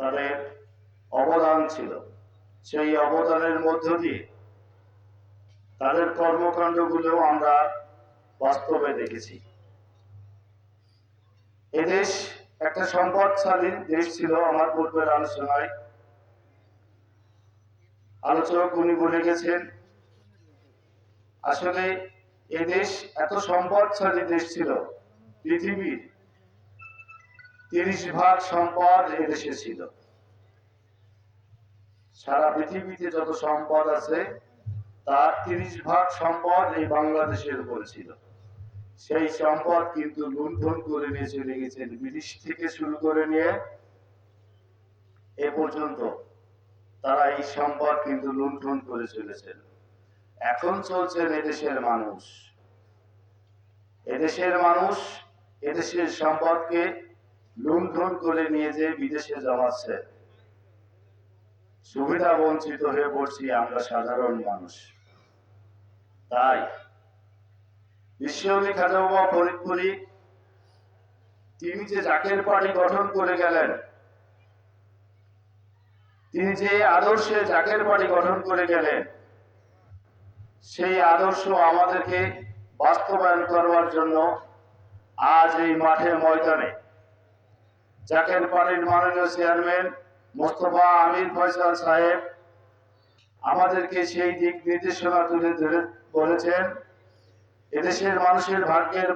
তাদের অবদান ছিল। সেই অবদানের মধ্য দিয়ে তাদের কর্মকাণ্ডগুলো আমরা বাস্তবে দেখেছি। এদেশ একটা সম্পদশালী দেশ ছিল। আমার পূর্বের আলোচনায় আলোচক উনি বলে গেছেন, আসলে এদেশ এত সম্পদশালী দেশ ছিল, পৃথিবীর 30% সম্পদ এদেশে ছিল। সারা পৃথিবীতে যত সম্পদ আছে তার 30% সম্পদ এই বাংলাদেশের উপরে ছিল। সেই সম্পদ কিন্তু লুণ্ঠন করে নিয়ে চলে গেছেন ব্রিটিশ থেকে শুরু করে নিয়ে এ পর্যন্ত। তারা এই সম্পদ কিন্তু লুণ্ঠন করে চলেছেন। এখন চলছেন এদেশের মানুষ, এদেশের সম্পদকে লুণ্ঠন করে নিয়ে যে বিদেশে জমাচ্ছে। সুবিধা বঞ্চিত হয়ে পড়ছি আমরা সাধারণ মানুষ। তাই বিশ্বকবি খাজা বাবা ফরিদপুরি তিনি যে জাকের পার্টি গঠন করে গেলেন, তিনি যে আদর্শে জাকের পার্টি গঠন করে গেলেন, সেই আদর্শ আমাদেরকে বাস্তবায়ন করবার জন্য আজ এই মাঠে ময়দানে জাকের পার্টির মাননীয় চেয়ারম্যান মোস্তফা আমির ফয়সাল সাহেব আমাদেরকে সেই দিক নির্দেশনা তুলে ধরে বলেছেন, এদেশের মানুষের ভাগ্যের